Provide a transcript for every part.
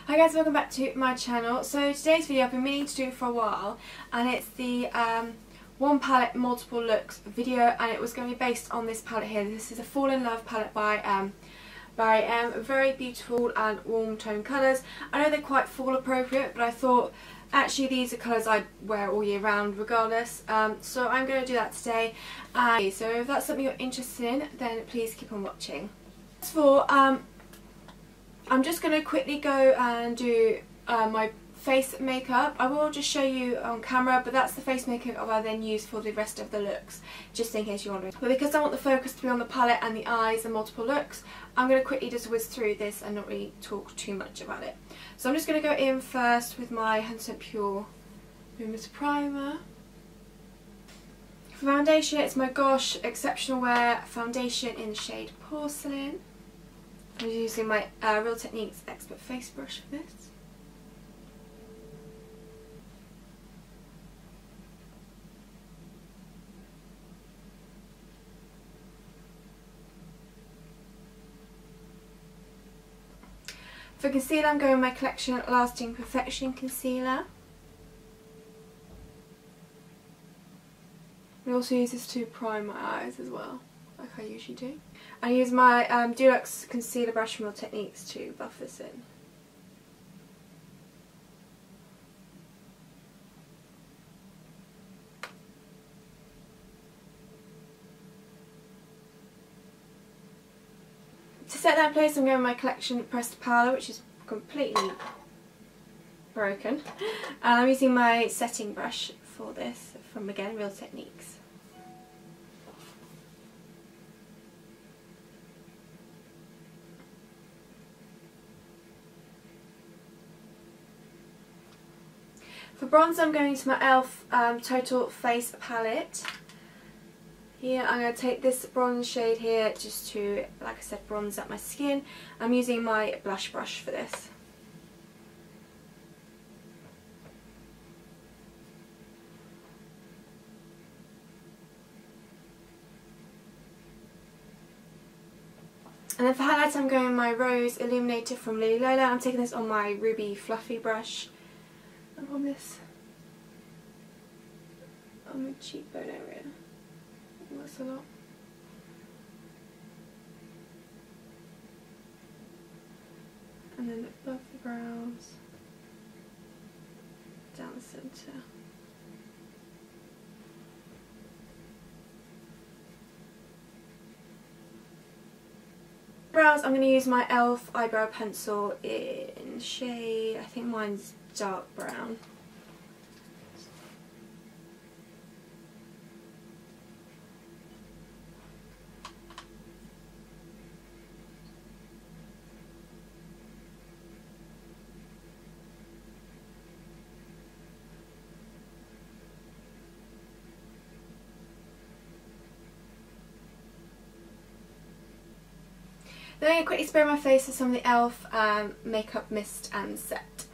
Hi guys, welcome back to my channel. So today's video I've been meaning to do for a while, and it's the one palette multiple looks video, and it was going to be based on this palette here. This is a Fall in Love palette by very beautiful and warm tone colours. I know they're quite fall appropriate, but I thought actually these are colours I'd wear all year round regardless, so I'm going to do that today. So if that's something you're interested in, then please keep on watching. As for I'm just going to quickly go and do my face makeup. I will just show you on camera, but that's the face makeup I then use for the rest of the looks, just in case you're wondering. But because I want the focus to be on the palette and the eyes and multiple looks, I'm going to quickly just whiz through this and not really talk too much about it. So I'm just going to go in first with my 100% Pure Luminous Primer. For foundation, it's my Gosh Exceptional Wear foundation in the shade Porcelain. I'm using my Real Techniques Expert Face Brush for this. For concealer, I'm going with my Collection Lasting Perfection Concealer. I also use this to prime my eyes as well, like I usually do. I use my Deluxe Concealer Brush from Real Techniques to buff this in. To set that in place, I'm going with my Collection Pressed Powder, which is completely broken. And I'm using my setting brush for this from, again, Real Techniques. For bronze, I'm going to my e.l.f. Total Face Palette. Here I'm going to take this bronze shade here just to, like I said, bronze up my skin. I'm using my blush brush for this. And then for highlights, I'm going with my Rose Illuminator from Lily Lola. I'm taking this on my Ruby Fluffy brush. And on this, on my cheekbone area. That's a lot. And then above the brows, down the centre. Brows, I'm going to use my e.l.f. eyebrow pencil in shade, I think mine's dark brown. Then I'm going to quickly spray my face with some of the e.l.f. Makeup Mist and Set.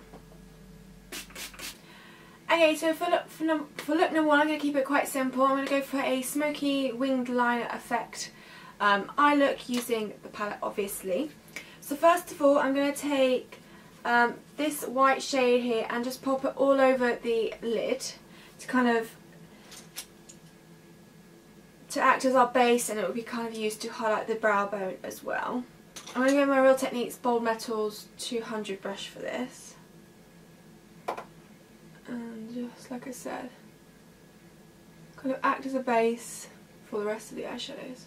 Okay, so for look number one, I'm going to keep it quite simple. I'm going to go for a smoky winged liner effect eye look using the palette, obviously. So first of all, I'm going to take this white shade here and just pop it all over the lid to act as our base, and it will be kind of used to highlight the brow bone as well. I'm going to go with my Real Techniques Bold Metals 200 brush for this. And just like I said, kind of act as a base for the rest of the eyeshadows.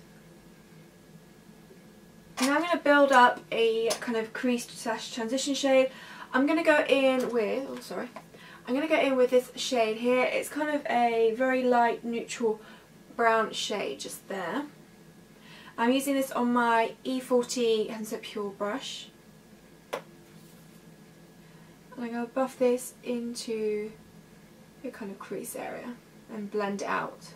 Now I'm going to build up a kind of creased / transition shade. I'm going to go in with, I'm going to go in with this shade here. It's kind of a very light neutral brown shade just there. I'm using this on my E40 100% Pure brush. And I'm going to buff this into the kind of crease area and blend it out.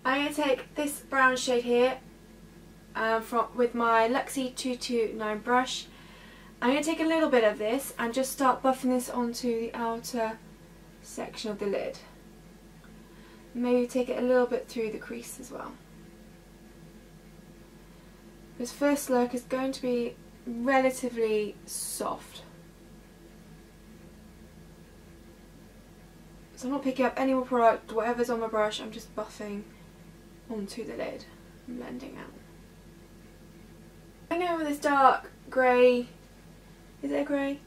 I'm going to take this brown shade here with my Luxie 229 brush. I'm going to take a little bit of this and just start buffing this onto the outer section of the lid. Maybe take it a little bit through the crease as well. This first look is going to be relatively soft. So I'm not picking up any more product, whatever's on my brush, I'm just buffing onto the lid and blending out. I'm going with this dark grey, is it a grey?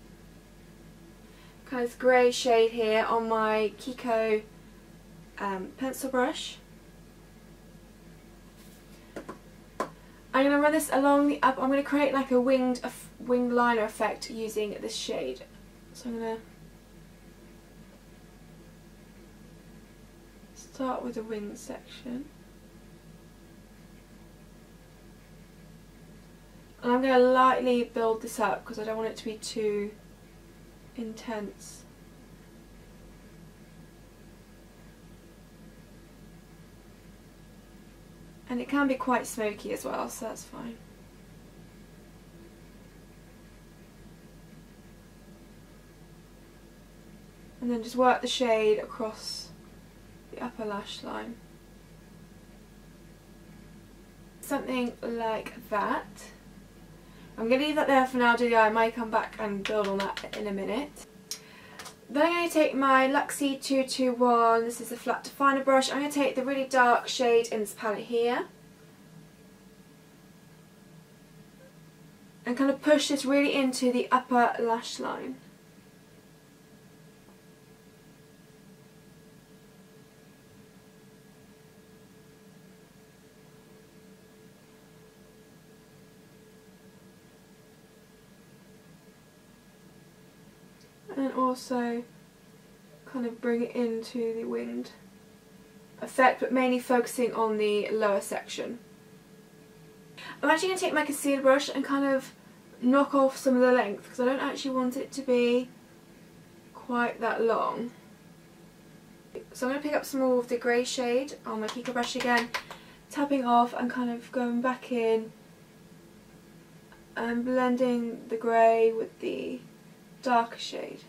Kind of this grey shade here on my Kiko pencil brush. I'm going to run this along the up. I'm going to create like a winged liner effect using this shade. So I'm going to start with the wing section. And I'm going to lightly build this up because I don't want it to be too intense. And it can be quite smoky as well, so that's fine. And then just work the shade across the upper lash line. Something like that. I'm going to leave that there for now, do the eye. I might come back and build on that in a minute. Then I'm going to take my Luxie 221, this is a flat definer brush. I'm going to take the really dark shade in this palette here. And kind of push this really into the upper lash line. And also kind of bring it into the winged effect, but mainly focusing on the lower section. I'm actually going to take my concealer brush and kind of knock off some of the length because I don't actually want it to be quite that long. So I'm going to pick up some more of the grey shade on my Kiko brush again, tapping off and kind of going back in and blending the grey with the darker shade.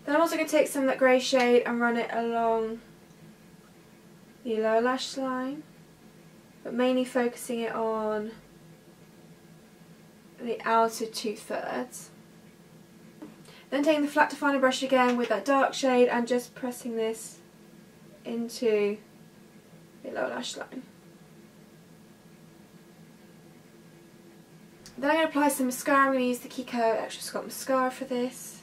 Then I'm also going to take some of that grey shade and run it along the lower lash line, but mainly focusing it on the outer 2/3. Then taking the flat definer brush again with that dark shade and just pressing this into the lower lash line. Then I'm going to apply some mascara. I'm going to use the Kiko Extra Scott mascara for this.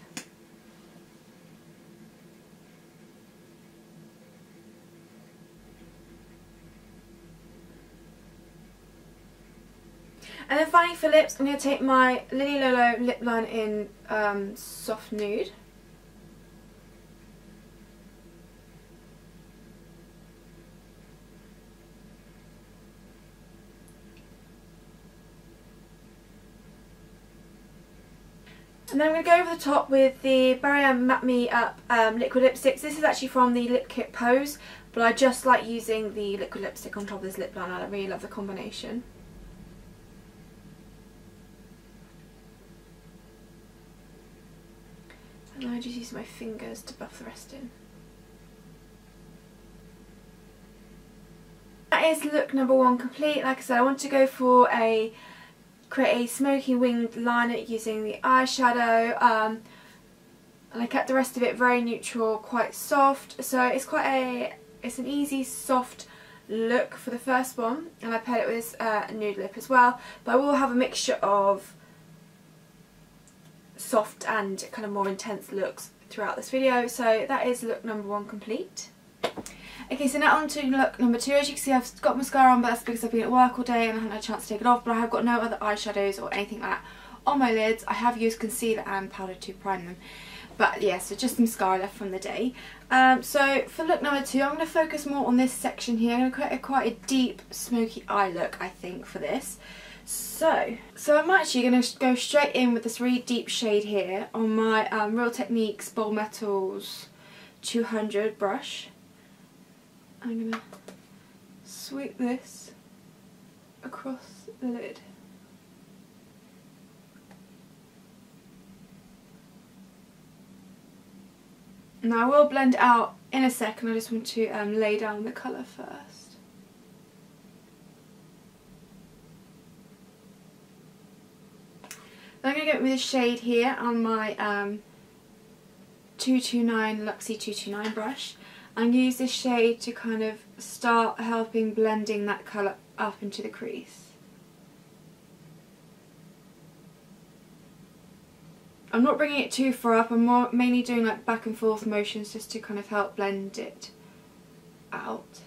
And then finally for lips, I'm going to take my Lily Lolo lip liner in Soft Nude. And then I'm going to go over the top with the Barrier Matte Me Up liquid lipsticks. This is actually from the Lip Kit Pose, but I just like using the liquid lipstick on top of this lip liner. I really love the combination. And I just use my fingers to buff the rest in. That is look number 1 complete. Like I said, I want to go for create a smoky winged liner using the eyeshadow, and I kept the rest of it very neutral, quite soft. So it's an easy soft look for the first one, and I paired it with this nude lip as well. But I will have a mixture of soft and kind of more intense looks throughout this video. So that is look number 1 complete. Okay, so now on to look number 2. As you can see, I've got mascara on, but that's because I've been at work all day and I haven't had a chance to take it off, but I have got no other eyeshadows or anything like that on my lids. I have used concealer and powder to prime them. But yeah, so just mascara left from the day. So for look number 2, I'm going to focus more on this section here. I'm going to create quite a deep smoky eye look, I think, for this. So I'm actually going to go straight in with this really deep shade here on my Real Techniques Bold Metals 200 brush. I'm going to sweep this across the lid. Now I will blend it out in a second, I just want to lay down the colour first. Then I'm going to go with this shade here on my 229 Luxie 229 brush and use this shade to kind of start helping blending that colour up into the crease. I'm not bringing it too far up, I'm mainly doing like back and forth motions just to kind of help blend it out.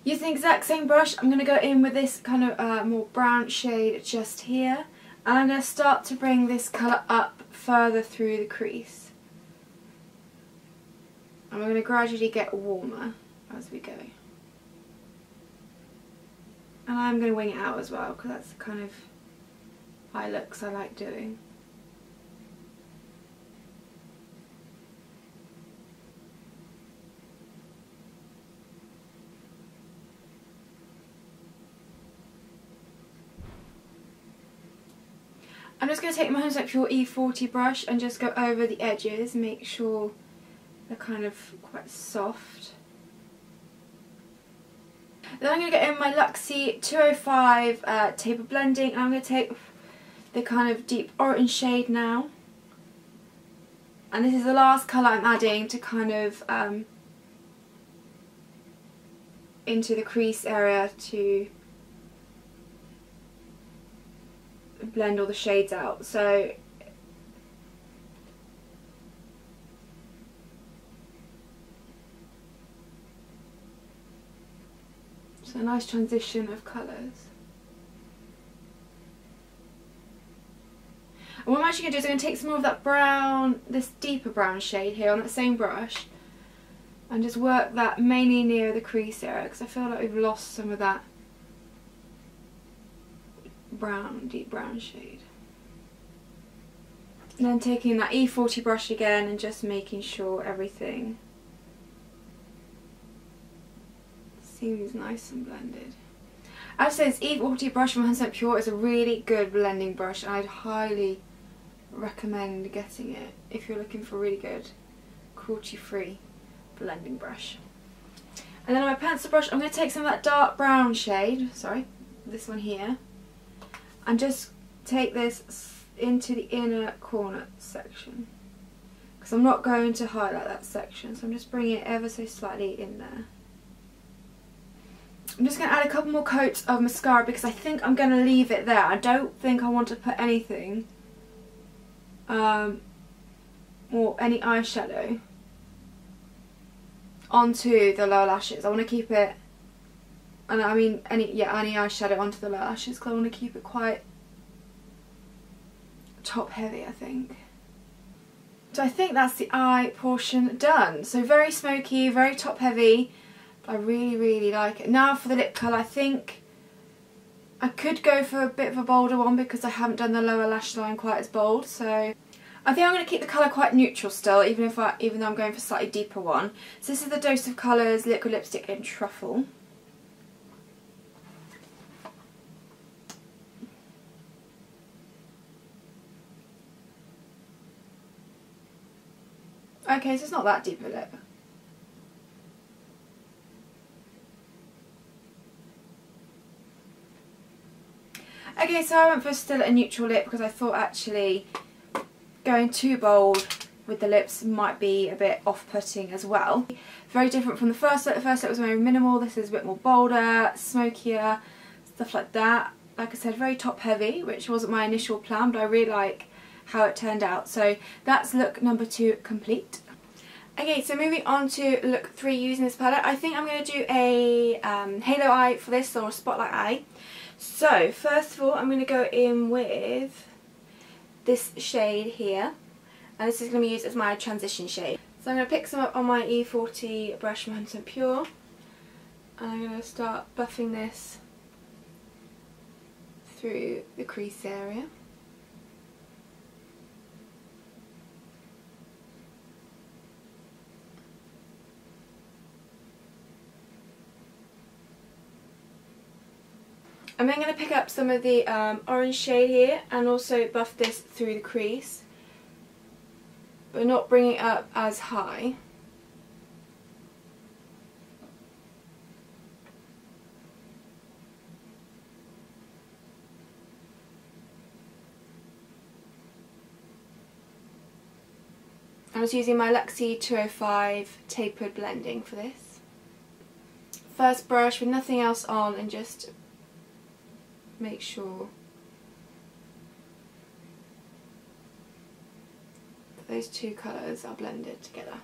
Using the exact same brush, I'm going to go in with this kind of more brown shade just here, and I'm going to start to bring this colour up further through the crease. And we're going to gradually get warmer as we go. And I'm going to wing it out as well because that's the kind of eye looks I like doing. I'm just going to take my 100% Pure E40 brush and just go over the edges, make sure they're kind of quite soft. Then I'm going to get in my Luxie 205 Taper Blending, and I'm going to take the kind of deep orange shade now. And this is the last colour I'm adding to kind of into the crease area to blend all the shades out. So it's a nice transition of colours. And what I'm actually going to do is I'm going to take some more of that brown, this deeper brown shade here on that same brush and just work that mainly near the crease area because I feel like we've lost some of that brown, deep brown shade. And then taking that E40 brush again and just making sure everything seems nice and blended. As I said, this E40 brush from 100% Pure is a really good blending brush and I'd highly recommend getting it if you're looking for a really good cruelty-free blending brush. And then on my pencil brush I'm going to take some of that dark brown shade, sorry, this one here, and just take this into the inner corner section because I'm not going to highlight that section, so I'm just bringing it ever so slightly in there. I'm just going to add a couple more coats of mascara because I think I'm going to leave it there. I don't think I want to put anything or any eyeshadow onto the lower lashes. I want to keep it, and I mean any eyeshadow onto the lower lashes because I want to keep it quite top heavy, I think. So I think that's the eye portion done. So very smoky, very top heavy. I really like it. Now for the lip colour, I think I could go for a bit of a bolder one because I haven't done the lower lash line quite as bold. So I think I'm going to keep the colour quite neutral still, even though I'm going for a slightly deeper one. So this is the Dose of Colours Liquid Lipstick in Truffle. Okay, so it's not that deep a lip. Okay, so I went for still a neutral lip because I thought actually going too bold with the lips might be a bit off-putting as well. Very different from the first lip. The first lip was very minimal, this is a bit more bolder, smokier, stuff like that. Like I said, very top heavy, which wasn't my initial plan, but I really like how it turned out. So that's look number 2 complete. Okay, so moving on to look 3 using this palette. I think I'm going to do a halo eye for this, or a spotlight eye. So first of all I'm going to go in with this shade here, and this is going to be used as my transition shade. So I'm going to pick some up on my E40 brush from 100% Pure, and I'm going to start buffing this through the crease area. I'm then going to pick up some of the orange shade here and also buff this through the crease, but not bring it up as high. I was using my BellaIzzy 205 tapered blending for this. First brush with nothing else on and just make sure that those two colours are blended together.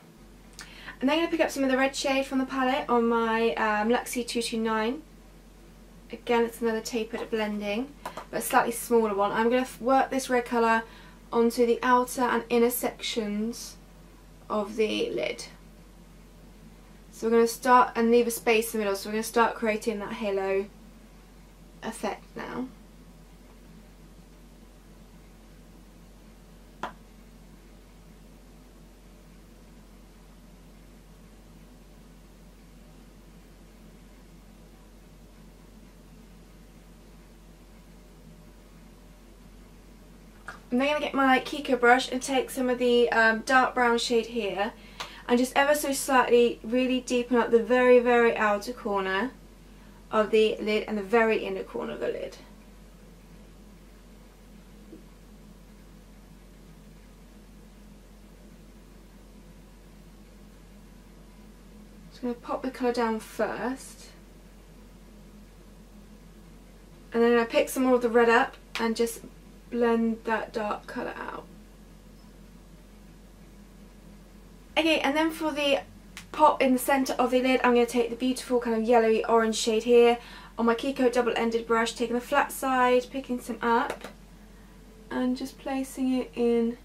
And then I'm going to pick up some of the red shade from the palette on my BellaIzzy 229. Again, it's another tapered blending, but a slightly smaller one. I'm going to work this red colour onto the outer and inner sections of the lid. So we're going to start and leave a space in the middle, so we're going to start creating that halo effect now. I'm then going to get my Kiko brush and take some of the dark brown shade here and just ever so slightly really deepen up the very, very outer corner of the lid and the very inner corner of the lid. Just going to pop the colour down first, and then I pick some more of the red up and just blend that dark colour out. Okay, and then for the pop in the centre of the lid, I'm going to take the beautiful kind of yellowy orange shade here on my Kiko double-ended brush, taking the flat side, picking some up and just placing it in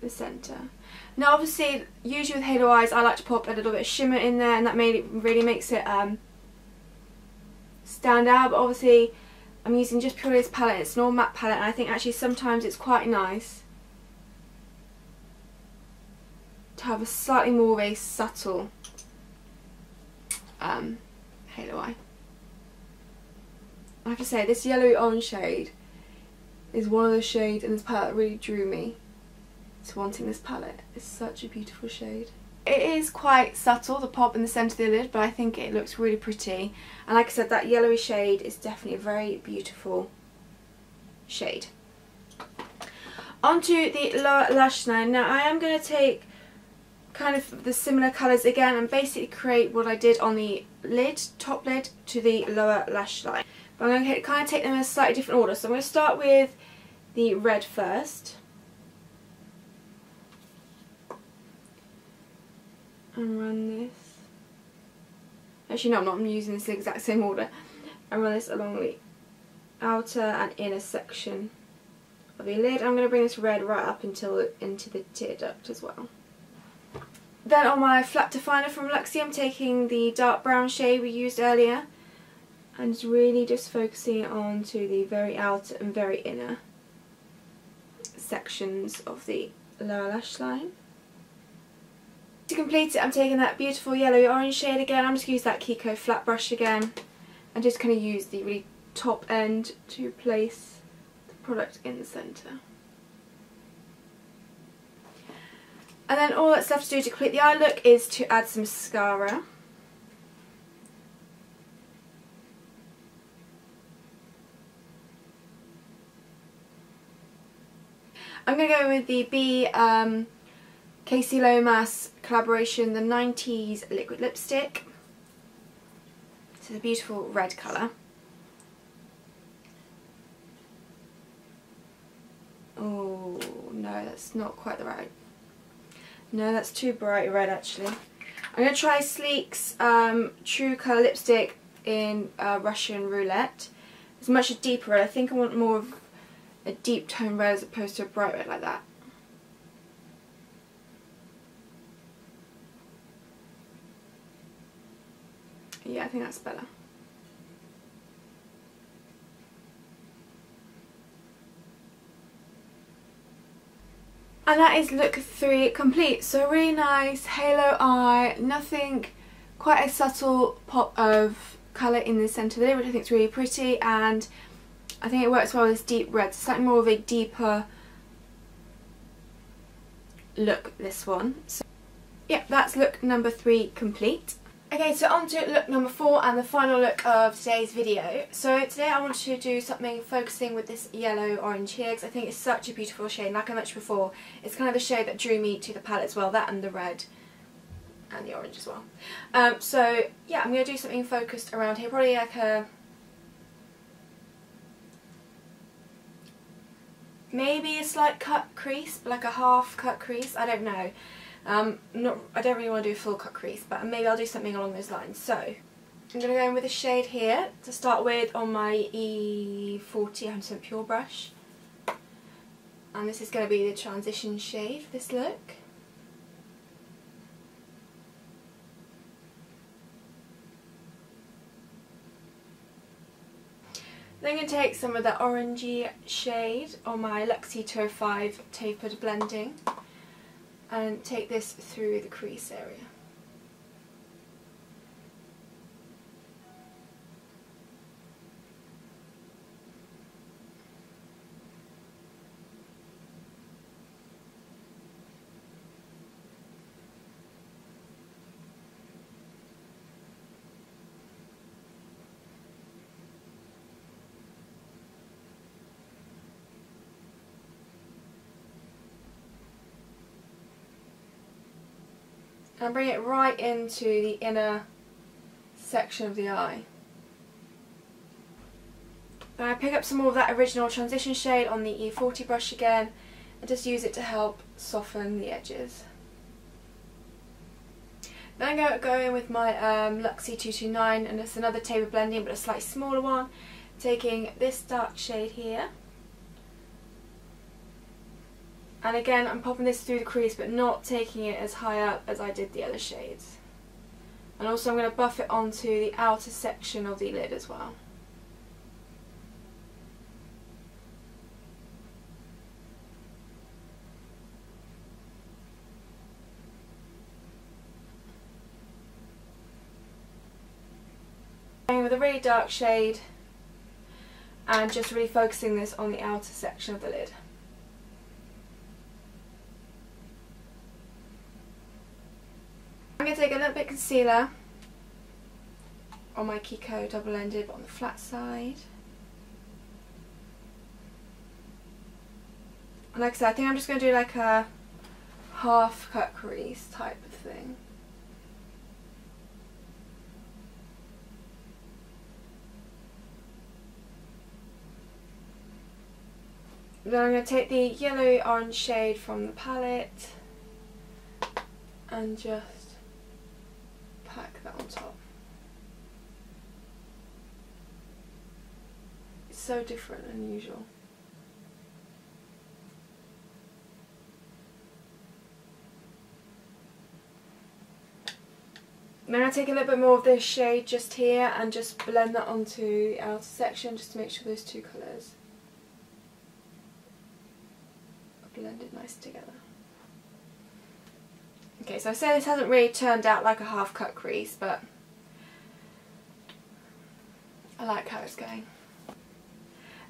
the centre. Now obviously, usually with halo eyes I like to pop a little bit of shimmer in there, and that really makes it stand out, but obviously I'm using just purely this palette. It's an all matte palette, and I think actually sometimes it's quite nice to have a slightly more of a subtle halo eye. I have to say, this yellowy orange shade is one of the shades in this palette that really drew me to wanting this palette. It's such a beautiful shade. It is quite subtle, the pop in the centre of the lid, but I think it looks really pretty. And like I said, that yellowy shade is definitely a very beautiful shade. Onto the lower lash line. Now I am going to take kind of the similar colours again and basically create what I did on the lid, top lid, to the lower lash line. But I'm going to kind of take them in a slightly different order. So I'm going to start with the red first. And run this. Actually no, I'm using this in the exact same order. And run this along the outer and inner section of the lid. I'm going to bring this red right up into the tear duct as well. Then on my flat definer from BellaIzzy, I'm taking the dark brown shade we used earlier and it's really just focusing on to the very outer and very inner sections of the lower lash line. To complete it, I'm taking that beautiful yellowy orange shade again. I'm just going to use that Kiko flat brush again and just kind of use the really top end to place the product in the centre. And then all that's left to do to complete the eye look is to add some mascara. I'm going to go with the Casey Lomas collaboration, the 90s liquid lipstick. It's a beautiful red colour. Oh no, that's not quite the right. No, that's too bright red actually. I'm going to try Sleek's True Colour lipstick in Russian Roulette. It's much a deeper red. I think I want more of a deep tone red as opposed to a bright red like that. Yeah, I think that's better. And that is look 3 complete. So really nice halo eye, nothing quite a subtle pop of colour in the centre of the lid, which I think is really pretty, and I think it works well with this deep red. So slightly more of a deeper look, this one. So yeah, that's look number 3 complete. Okay, so on to look number 4 and the final look of today's video. So today I wanted to do something focusing with this yellow orange here, because I think it's such a beautiful shade. Like I mentioned before, it's kind of the shade that drew me to the palette as well, that and the red and the orange as well. So yeah, I'm going to do something focused around here, probably like a, maybe a slight cut crease, but like a half cut crease, I don't know. I don't really want to do a full cut crease, but maybe I'll do something along those lines. So I'm going to go in with a shade here to start with on my E40 100% Pure brush, and this is going to be the transition shade for this look. Then I'm going to take some of that orangey shade on my Luxie 205 tapered blending and take this through the crease area. And bring it right into the inner section of the eye. And I pick up some more of that original transition shade on the E40 brush again and just use it to help soften the edges. Then I go in with my Luxie 229, and it's another taper blending but a slightly smaller one, taking this dark shade here. And again, I'm popping this through the crease but not taking it as high up as I did the other shades. And also I'm going to buff it onto the outer section of the lid as well. Going with a really dark shade and just really focusing this on the outer section of the lid. I'm going to take a little bit of concealer on my Kiko double-ended but on the flat side. And like I said, I think I'm just going to do like a half cut crease type of thing. Then I'm going to take the yellow orange shade from the palette and just pack that on top. It's so different and unusual. Then I take a little bit more of this shade just here and just blend that onto the outer section just to make sure those two colours are blended nice together. Okay, so I say this hasn't really turned out like a half cut crease, but I like how it's going.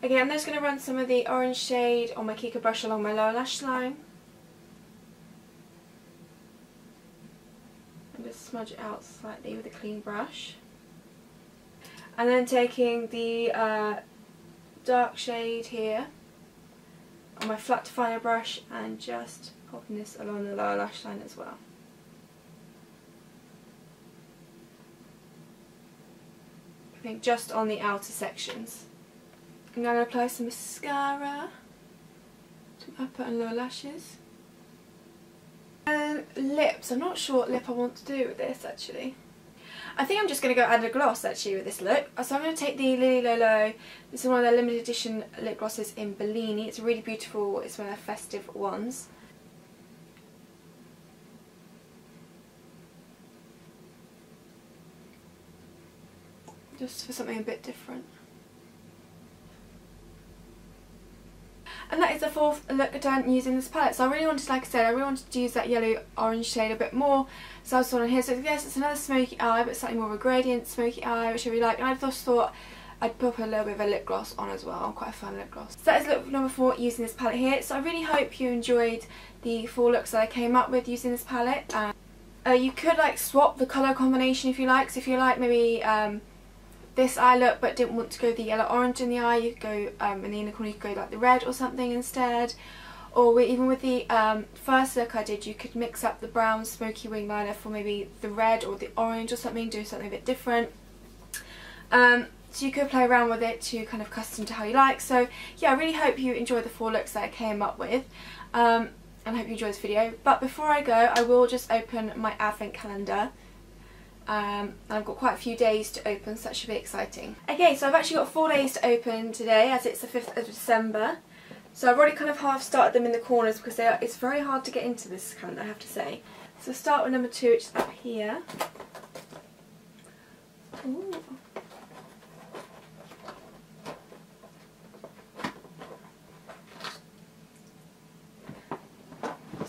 Okay, I'm just going to run some of the orange shade on my Kiko brush along my lower lash line. And just smudge it out slightly with a clean brush. And then taking the dark shade here on my flat definer brush and just popping this along the lower lash line as well. I think just on the outer sections. I'm going to apply some mascara to my upper and lower lashes. And lips. I'm not sure what lip I want to do with this actually. I think I'm just going to go add a gloss actually with this look. So I'm going to take the Lily Lolo. This is one of their limited edition lip glosses in Bellini. It's really beautiful. It's one of their festive ones. Just for something a bit different. And that is the fourth look done using this palette. So I really wanted, like I said, I really wanted to use that yellow orange shade a bit more. So I was on here. So yes, it's another smoky eye, but slightly more of a gradient smoky eye, which I really like. And I just thought I'd put a little bit of a lip gloss on as well. Quite a fun lip gloss. So that is look number 4 using this palette here. So I really hope you enjoyed the 4 looks that I came up with using this palette. You could like swap the colour combination if you like. So if you like maybe this eye look but didn't want to go the yellow orange in the eye, you could go in the inner corner, you could go like the red or something instead. Or even with the first look I did, you could mix up the brown smoky wing liner for maybe the red or the orange or something, do something a bit different. So you could play around with it to kind of custom to how you like. So yeah, I really hope you enjoyed the 4 looks that I came up with. And I hope you enjoyed this video. But before I go, I will just open my advent calendar. I've got quite a few days to open, so that should be exciting. Okay, so I've actually got 4 days to open today, as it's the 5th of December. So I've already kind of half started them in the corners because it's very hard to get into this calendar, I have to say. So start with number 2, which is up here. Ooh.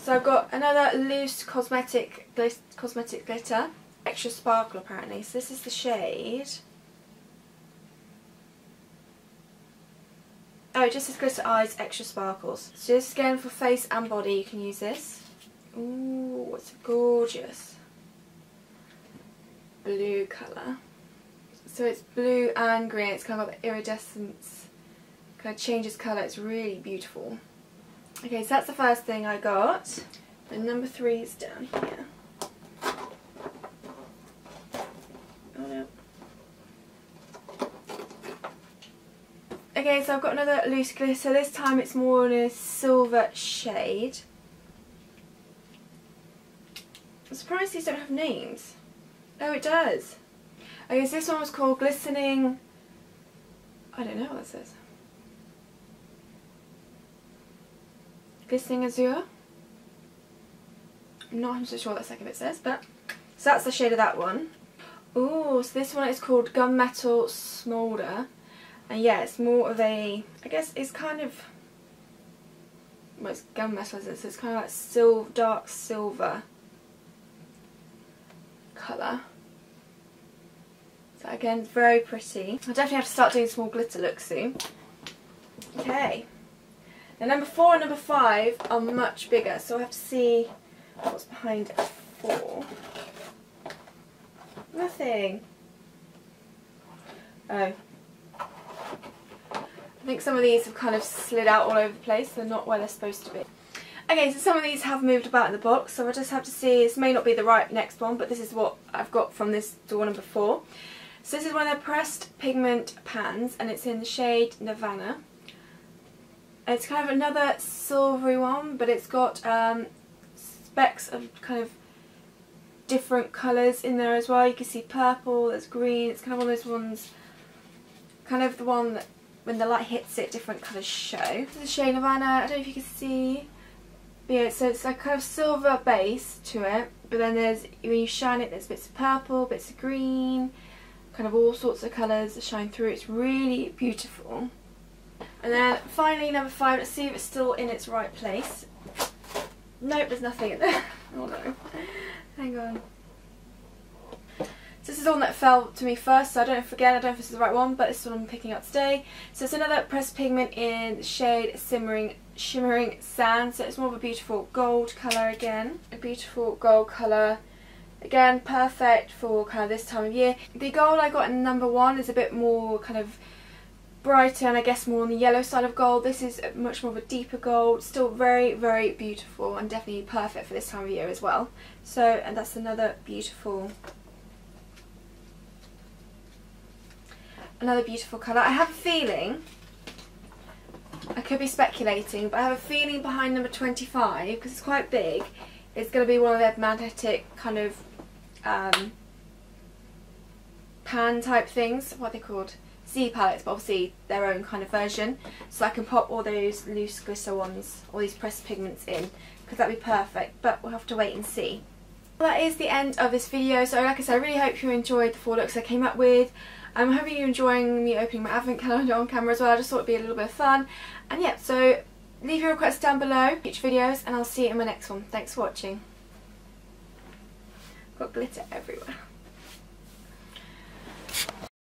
So I've got another loose cosmetic glitter, extra sparkle apparently. So this is the shade. Oh, it just says glitter eyes, extra sparkles. So this again for face and body, you can use this. Ooh, it's a gorgeous blue colour. So it's blue and green. It's kind of got the iridescence, kind of changes colour. It's really beautiful. Okay, so that's the first thing I got. And number 3 is down here. Oh no. Okay, so I've got another loose glitter. This time it's more in a silver shade. I'm surprised these don't have names. Oh, it does. Okay, so this one was called Glistening... I don't know what this is. Glistening Azure. I'm not 100% sure what the second bit says, but... So that's the shade of that one. Ooh, so this one is called Gunmetal Smolder. And yeah, it's more of a... I guess it's kind of... Well, it's gunmetal, isn't it? So it's kind of like dark silver colour. So again, it's very pretty. I'll definitely have to start doing small glitter looks soon. Okay. Now number 4 and number 5 are much bigger, so we'll have to see what's behind 4. Nothing. Oh. I think some of these have kind of slid out all over the place, they're not where they're supposed to be. Okay, so some of these have moved about in the box, so we'll just have to see. This may not be the right next one, but this is what I've got from this door number 4. So this is one of their pressed pigment pans, and it's in the shade Nirvana. It's kind of another silvery one, but it's got specks of kind of different colours in there as well. You can see purple, there's green. It's kind of one of those ones, kind of the one that when the light hits it, different colours show. This is the shade Nirvana. I don't know if you can see. But yeah, so it's a kind of silver base to it, but then there's, when you shine it, there's bits of purple, bits of green, kind of all sorts of colours that shine through. It's really beautiful. And then finally number 5, let's see if it's still in its right place. Nope, there's nothing in there. Oh no. Hang on. So this is the one that fell to me first, so I don't know if this is the right one, but this is what I'm picking up today. So it's another pressed pigment in the shade Shimmering Sand. So it's more of a beautiful gold colour again. A beautiful gold colour. Again, perfect for kind of this time of year. The gold I got in number 1 is a bit more kind of brighter and I guess more on the yellow side of gold. This is much more of a deeper gold. Still very, very beautiful and definitely perfect for this time of year as well. So, and that's another beautiful colour. I have a feeling, I could be speculating, but I have a feeling behind number 25, because it's quite big, it's going to be one of their magnetic kind of pan type things. What are they called? Z palettes, but obviously their own kind of version. So I can pop all those loose glitter ones, all these pressed pigments in, because that'd be perfect, but we'll have to wait and see. Well, that is the end of this video. So like I said, I really hope you enjoyed the 4 looks I came up with. I'm hoping you're enjoying me opening my advent calendar on camera as well. I just thought it'd be a little bit of fun. And yeah, so leave your requests down below, future videos, and I'll see you in my next one. Thanks for watching. Got glitter everywhere.